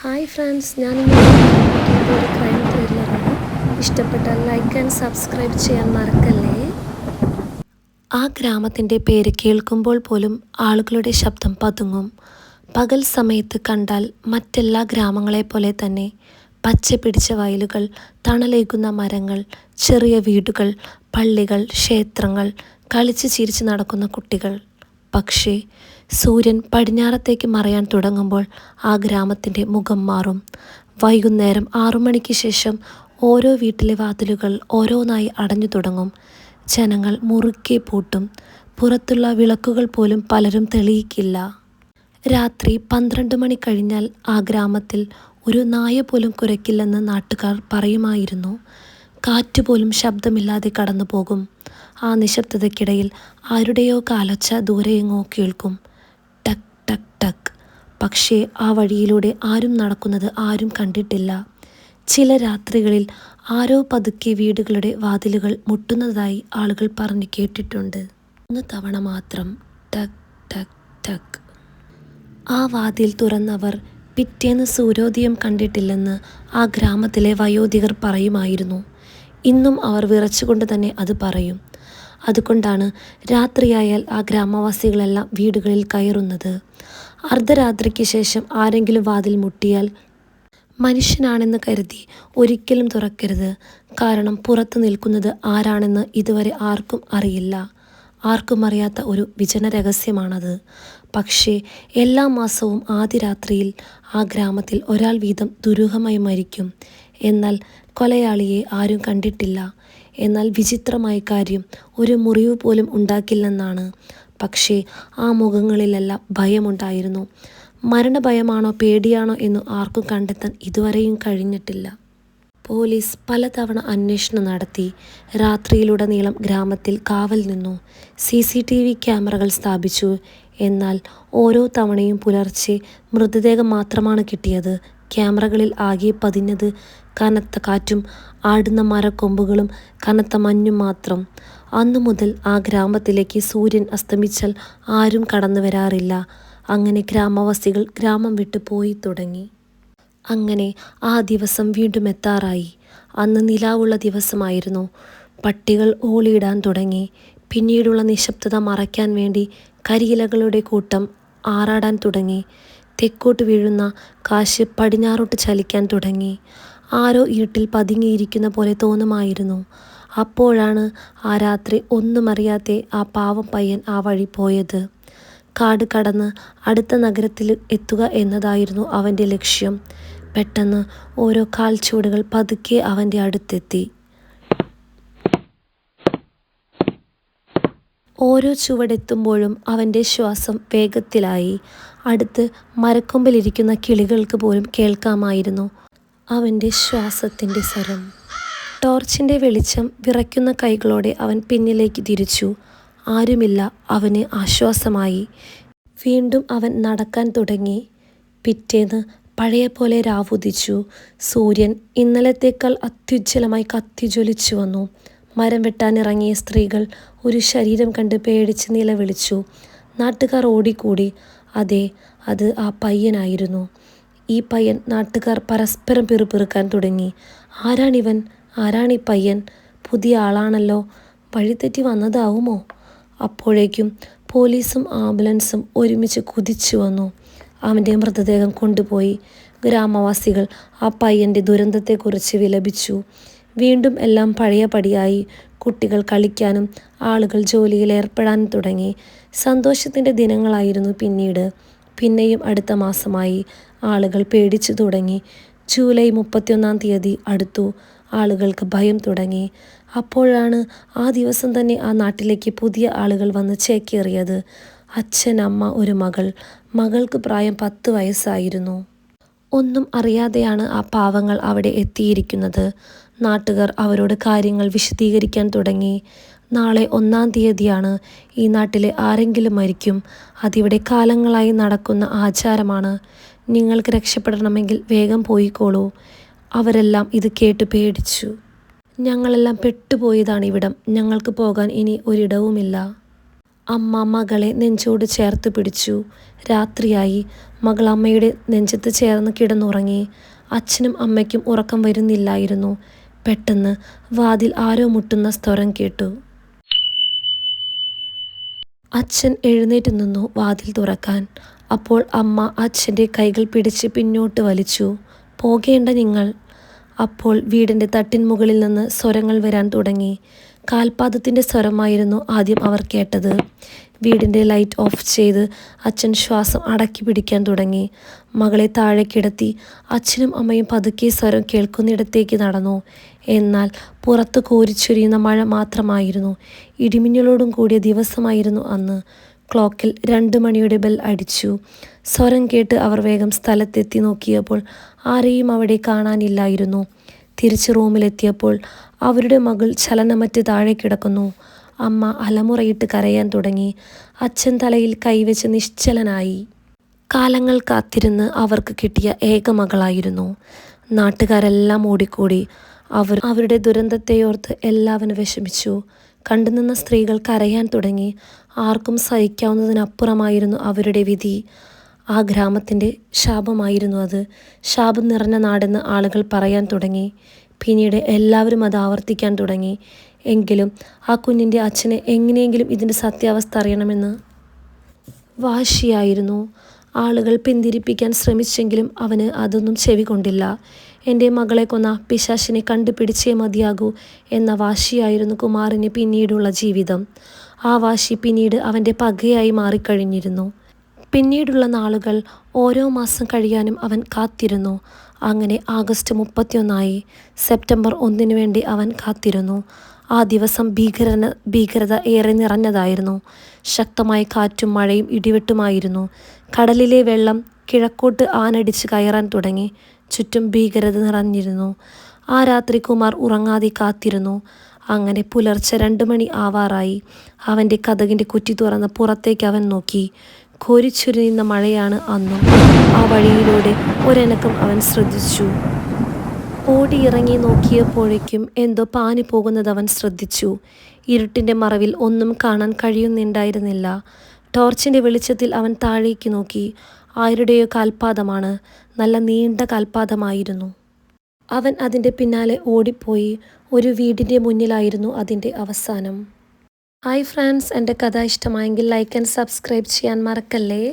Hi friends, ഞാനിന്ന് ഒരു crime ത്രില്ലറാണ്. ഇഷ്ടപ്പെട്ടാൽ ലൈക്ക് ആൻഡ് സബ്സ്ക്രൈബ് ചെയ്യാൻ മറക്കല്ലേ. ആ ഗ്രാമത്തിൻ്റെ പേര് കേൾക്കുമ്പോൾ പോലും ആളുകളുടെ ശബ്ദം പതുങ്ങും. പകൽ സമയത്ത് കണ്ടാൽ മറ്റെല്ലാ ഗ്രാമങ്ങളെപ്പോലെ തന്നെ പച്ച പിടിച്ച വയലുകൾ, തണലേകുന്ന മരങ്ങൾ, ചെറിയ വീടുകൾ, പള്ളികൾ, ക്ഷേത്രങ്ങൾ, കളിച്ച് ചിരിച്ച് നടക്കുന്ന കുട്ടികൾ. പക്ഷേ സൂര്യൻ പടിഞ്ഞാറത്തേക്ക് മറയാൻ തുടങ്ങുമ്പോൾ ആ ഗ്രാമത്തിൻ്റെ മുഖം മാറും. വൈകുന്നേരം 6 മണിക്ക് ശേഷം ഓരോ വീട്ടിലെ വാതിലുകൾ ഓരോന്നായി അടഞ്ഞു തുടങ്ങും. ജനങ്ങൾ മുറുക്കെ പൂട്ടും. പുറത്തുള്ള വിളക്കുകൾ പോലും പലരും തെളിയിക്കില്ല. രാത്രി 12 മണി കഴിഞ്ഞാൽ ആ ഗ്രാമത്തിൽ ഒരു നായ പോലും കുരയ്ക്കില്ലെന്ന് നാട്ടുകാർ പറയുമായിരുന്നു. കാറ്റുപോലും ശബ്ദമില്ലാതെ കടന്നു പോകും. ആ നിശബ്ദതയ്ക്കിടയിൽ ആരുടെയോ കാലൊച്ച ദൂരെയെങ്ങോ കേൾക്കും. ടക് ടക് ടക്. പക്ഷേ ആ വഴിയിലൂടെ ആരും നടക്കുന്നത് ആരും കണ്ടിട്ടില്ല. ചില രാത്രികളിൽ ആരോ പതുക്കെ വീടുകളുടെ വാതിലുകൾ മുട്ടുന്നതായി ആളുകൾ പറഞ്ഞു കേട്ടിട്ടുണ്ട്. 1 തവണ മാത്രം. ടക് ടക് ടക്. ആ വാതിൽ തുറന്നവർ പിറ്റേന്ന് സൂര്യോദയം കണ്ടിട്ടില്ലെന്ന് ആ ഗ്രാമത്തിലെ വയോധികർ പറയുമായിരുന്നു. ഇന്നും അവർ വിറച്ചുകൊണ്ട് തന്നെ അത് പറയും. അതുകൊണ്ടാണ് രാത്രിയായാൽ ആ ഗ്രാമവാസികളെല്ലാം വീടുകളിൽ കയറുന്നത്. അർദ്ധരാത്രിക്ക് ശേഷം ആരെങ്കിലും വാതിൽ മുട്ടിയാൽ മനുഷ്യനാണെന്ന് കരുതി ഒരിക്കലും തുറക്കരുത്. കാരണം പുറത്ത് നിൽക്കുന്നത് ആരാണെന്ന് ഇതുവരെ ആർക്കും അറിയില്ല. ആർക്കും അറിയാത്ത ഒരു വിജന രഹസ്യമാണത്. പക്ഷേ എല്ലാ മാസവും ആദ്യ രാത്രിയിൽ ആ ഗ്രാമത്തിൽ ഒരാൾ വീതം ദുരൂഹമായി മരിക്കും. എന്നാൽ കൊലയാളിയെ ആരും കണ്ടിട്ടില്ല. എന്നാൽ വിചിത്രമായ കാര്യം, ഒരു മുറിവ് പോലും ഉണ്ടാക്കില്ലെന്നാണ്. പക്ഷേ ആ മുഖങ്ങളിലെല്ലാം ഭയമുണ്ടായിരുന്നു. മരണഭയമാണോ പേടിയാണോ എന്ന് ആർക്കും കണ്ടെത്താൻ ഇതുവരെയും കഴിഞ്ഞിട്ടില്ല. പോലീസ് പലതവണ അന്വേഷണം നടത്തി. രാത്രിയിലുടനീളം ഗ്രാമത്തിൽ കാവൽ നിന്നു. CCTV ക്യാമറകൾ സ്ഥാപിച്ചു. എന്നാൽ ഓരോ തവണയും പുലർച്ചെ മൃതദേഹം മാത്രമാണ് കിട്ടിയത്. ക്യാമറകളിൽ ആകെ പതിഞ്ഞത് കനത്ത കാറ്റും ആടുന്ന മരക്കൊമ്പുകളും കനത്ത മഞ്ഞും മാത്രം. അന്നു മുതൽ ആ ഗ്രാമത്തിലേക്ക് സൂര്യൻ അസ്തമിച്ചാൽ ആരും കടന്നു വരാറില്ല. അങ്ങനെ ഗ്രാമവാസികൾ ഗ്രാമം വിട്ടു പോയി തുടങ്ങി. അങ്ങനെ ആ ദിവസം വീണ്ടും എത്താറായി. അന്ന് നിലാവുള്ള ദിവസമായിരുന്നു. പട്ടികൾ ഓളിയിടാൻ തുടങ്ങി. പിന്നീടുള്ള നിശബ്ദത മറയ്ക്കാൻ വേണ്ടി കരിയിലകളുടെ കൂട്ടം ആറാടാൻ തുടങ്ങി. തെക്കോട്ട് വീഴുന്ന കാശ് പടിഞ്ഞാറോട്ട് ചലിക്കാൻ തുടങ്ങി. ആരോ ഇരുട്ടിൽ പതുങ്ങിയിരിക്കുന്ന പോലെ തോന്നുമായിരുന്നു. അപ്പോഴാണ് ആ രാത്രി ഒന്നുമറിയാതെ ആ പാവം പയ്യൻ ആ വഴി പോയത്. കാട് കടന്ന് അടുത്ത നഗരത്തിൽ എത്തുക എന്നതായിരുന്നു അവൻ്റെ ലക്ഷ്യം. പെട്ടെന്ന് ഓരോ കാൽച്ചുവടുകൾ പതുക്കെ അവൻ്റെ അടുത്തെത്തി. ഓരോ ചുവടെത്തുമ്പോഴും അവൻ്റെ ശ്വാസം വേഗത്തിലായി. അടുത്ത് മരക്കൊമ്പിലിരിക്കുന്ന കിളികൾക്ക് പോലും കേൾക്കാമായിരുന്നു അവൻ്റെ ശ്വാസത്തിൻ്റെ സ്വരം. ടോർച്ചിൻ്റെ വെളിച്ചം വിറയ്ക്കുന്ന കൈകളോടെ അവൻ പിന്നിലേക്ക് തിരിച്ചു. ആരുമില്ല. അവന് ആശ്വാസമായി. വീണ്ടും അവൻ നടക്കാൻ തുടങ്ങി. പിറ്റേന്ന് പഴയ പോലെ രാവുദിച്ചു. സൂര്യൻ ഇന്നലത്തേക്കാൾ അത്യുജ്വലമായി കത്തിജ്വലിച്ചു വന്നു. മരം വെട്ടാനിറങ്ങിയ സ്ത്രീകൾ ഒരു ശരീരം കണ്ട് പേടിച്ച് നിലവിളിച്ചു. നാട്ടുകാർ ഓടിക്കൂടി. അതെ, അത് ആ പയ്യനായിരുന്നു. ഈ പയ്യൻ. നാട്ടുകാർ പരസ്പരം പിറുപിറുക്കാൻ തുടങ്ങി. ആരാണിവൻ? ആരാണീ പയ്യൻ? പുതിയ ആളാണല്ലോ. വഴിതെറ്റി വന്നതാവുമോ? അപ്പോഴേക്കും പോലീസും ആംബുലൻസും ഒരുമിച്ച് കുതിച്ചു വന്നു. അവൻ്റെ മൃതദേഹം കൊണ്ടുപോയി. ഗ്രാമവാസികൾ ആ പയ്യൻ്റെ ദുരന്തത്തെക്കുറിച്ച് വിലപിച്ചു. വീണ്ടും എല്ലാം പഴയപടിയായി. കുട്ടികൾ കളിക്കാനും ആളുകൾ ജോലിയിൽ ഏർപ്പെടാനും തുടങ്ങി. സന്തോഷത്തിൻ്റെ ദിനങ്ങളായിരുന്നു പിന്നീട്. പിന്നെയും അടുത്ത മാസമായി. ആളുകൾ പേടിച്ചു തുടങ്ങി. ജൂലൈ 31-ാം തീയതി അടുത്തു. ആളുകൾക്ക് ഭയം തുടങ്ങി. അപ്പോഴാണ് ആ ദിവസം തന്നെ ആ നാട്ടിലേക്ക് പുതിയ ആളുകൾ വന്ന് ചേക്കേറിയത്. അച്ഛൻ, അമ്മ, ഒരു മകൾ. മകൾക്ക് പ്രായം 10 വയസ്സായിരുന്നു. ഒന്നും അറിയാതെയാണ് ആ പാവങ്ങൾ അവിടെ എത്തിയിരിക്കുന്നത്. നാട്ടുകാർ അവരോട് കാര്യങ്ങൾ വിശദീകരിക്കാൻ തുടങ്ങി. നാളെ 1-ാം തീയതിയാണ്. ഈ നാട്ടിലെ ആരെങ്കിലും മരിക്കും. അതിവിടെ കാലങ്ങളായി നടക്കുന്ന ആചാരമാണ്. നിങ്ങൾക്ക് രക്ഷപ്പെടണമെങ്കിൽ വേഗം പോയിക്കോളൂ. അവരെല്ലാം ഇത് കേട്ട് പേടിച്ചു. ഞങ്ങളെല്ലാം പെട്ടുപോയതാണിവിടം. ഞങ്ങൾക്ക് പോകാൻ ഇനി ഒരിടവുമില്ല. അമ്മ മകളെ നെഞ്ചോട് ചേർത്ത് പിടിച്ചു. രാത്രിയായി. മകൾ അമ്മയുടെ നെഞ്ചത്ത് ചേർന്ന് കിടന്നുറങ്ങി. അച്ഛനും അമ്മയ്ക്കും ഉറക്കം വരുന്നില്ലായിരുന്നു. പെട്ടെന്ന് വാതിൽ ആരോ മുട്ടുന്ന സ്വരം കേട്ടു. അച്ഛൻ എഴുന്നേറ്റ് നിന്നു വാതിൽ തുറക്കാൻ. അപ്പോൾ അമ്മ അച്ഛൻ്റെ കൈകൾ പിടിച്ച് പിന്നോട്ട് വലിച്ചു. പോകേണ്ട നിങ്ങൾ. അപ്പോൾ വീടിൻ്റെ തട്ടിൻ മുകളിൽ നിന്ന് സ്വരങ്ങൾ വരാൻ തുടങ്ങി. കാൽപാദത്തിൻ്റെ സ്വരമായിരുന്നു ആദ്യം അവർ കേട്ടത്. വീടിൻ്റെ ലൈറ്റ് ഓഫ് ചെയ്ത് അച്ഛൻ ശ്വാസം അടക്കി പിടിക്കാൻ തുടങ്ങി. മകളെ താഴെ കിടത്തി അച്ഛനും അമ്മയും പതുക്കെ സ്വരം കേൾക്കുന്നിടത്തേക്ക് നടന്നു. എന്നാൽ പുറത്ത് കോരിച്ചൊരിയുന്ന മഴ മാത്രമായിരുന്നു. ഇടിമിന്നലോടും കൂടിയ ദിവസമായിരുന്നു അന്ന്. ക്ലോക്കിൽ 2 മണിയുടെ ബെൽ അടിച്ചു. സ്വരം കേട്ട് അവർ വേഗം സ്ഥലത്തെത്തി നോക്കിയപ്പോൾ ആരെയും അവിടെ കാണാനില്ലായിരുന്നു. തിരിച്ച് റൂമിലെത്തിയപ്പോൾ അവരുടെ മകൾ ചലനമറ്റ് താഴെ കിടക്കുന്നു. അമ്മ അലമുറയിട്ട് കരയാൻ തുടങ്ങി. അച്ഛൻ തലയിൽ കൈവച്ച് നിശ്ചലനായി. കാലങ്ങൾ കാത്തിരുന്ന് അവർക്ക് കിട്ടിയ ഏക മകളായിരുന്നു. നാട്ടുകാരെല്ലാം ഓടിക്കൂടി. അവരുടെ ദുരന്തത്തെയോർത്ത് എല്ലാവരും വിഷമിച്ചു. കണ്ടുനിന്ന സ്ത്രീകൾ കരയാൻ തുടങ്ങി. ആർക്കും സഹിക്കാവുന്നതിനപ്പുറമായിരുന്നു അവരുടെ വിധി. ആ ഗ്രാമത്തിൻ്റെ ശാപമായിരുന്നു അത്. ശാപം നിറഞ്ഞ നാടെന്ന് ആളുകൾ പറയാൻ തുടങ്ങി. പിന്നീട് എല്ലാവരും അത് ആവർത്തിക്കാൻ തുടങ്ങി. എങ്കിലും ആ കുഞ്ഞിൻ്റെ അച്ഛന് എങ്ങനെയെങ്കിലും ഇതിൻ്റെ സത്യാവസ്ഥ അറിയണമെന്ന് വാശിയായിരുന്നു. ആളുകൾ പിന്തിരിപ്പിക്കാൻ ശ്രമിച്ചെങ്കിലും അവന് അതൊന്നും ചെവി കൊണ്ടില്ല. എൻ്റെ മകളെ കൊന്ന പിശാചിനെ കണ്ടുപിടിച്ചേ മതിയാകൂ എന്ന വാശിയായിരുന്നു കുമാറിന് പിന്നീടുള്ള ജീവിതം. ആ വാശി പിന്നീട് അവൻ്റെ പകയായി മാറിക്കഴിഞ്ഞിരുന്നു. പിന്നീടുള്ള നാളുകൾ ഓരോ മാസം കഴിയാനും അവൻ കാത്തിരുന്നു. അങ്ങനെ ആഗസ്റ്റ് 31 സെപ്റ്റംബർ 1 വേണ്ടി അവൻ കാത്തിരുന്നു. ആ ദിവസം ഭീകരത ഏറെ നിറഞ്ഞതായിരുന്നു. ശക്തമായ കാറ്റും മഴയും ഇടിവെട്ടുമായിരുന്നു. കടലിലെ വെള്ളം കിഴക്കോട്ട് ആനടിച്ച് കയറാൻ തുടങ്ങി. ചുറ്റും ഭീകരത നിറഞ്ഞിരുന്നു. ആ രാത്രി കുമാർ ഉറങ്ങാതെ കാത്തിരുന്നു. അങ്ങനെ പുലർച്ചെ 2 മണി ആവാറായി. അവൻ്റെ കതകിൻ്റെ കുറ്റി തുറന്ന് പുറത്തേക്ക് അവൻ നോക്കി. കോരിച്ചൊരിയുന്ന മഴയാണ് അന്നും. ആ വഴിയിലൂടെ ഒരനക്കം അവൻ ശ്രദ്ധിച്ചു. ഓടിയിറങ്ങി നോക്കിയപ്പോഴേക്കും എന്തോ പാനി പോകുന്നത് അവൻ ശ്രദ്ധിച്ചു. ഇരുട്ടിൻ്റെ മറവിൽ ഒന്നും കാണാൻ കഴിയുന്നുണ്ടായിരുന്നില്ല. ടോർച്ചിൻ്റെ വെളിച്ചത്തിൽ അവൻ താഴേക്ക് നോക്കി. ആരുടെയോ കാൽപാദമാണ്. നല്ല നീണ്ട കാൽപാദമായിരുന്നു. അവൻ അതിൻ്റെ പിന്നാലെ ഓടിപ്പോയി. ഒരു വീടിൻ്റെ മുന്നിലായിരുന്നു അതിൻ്റെ അവസാനം. ഹായ് ഫ്രണ്ട്സ്, എൻ്റെ കഥ ഇഷ്ടമായെങ്കിൽ ലൈക്ക് ആൻഡ് സബ്സ്ക്രൈബ് ചെയ്യാൻ മറക്കല്ലേ.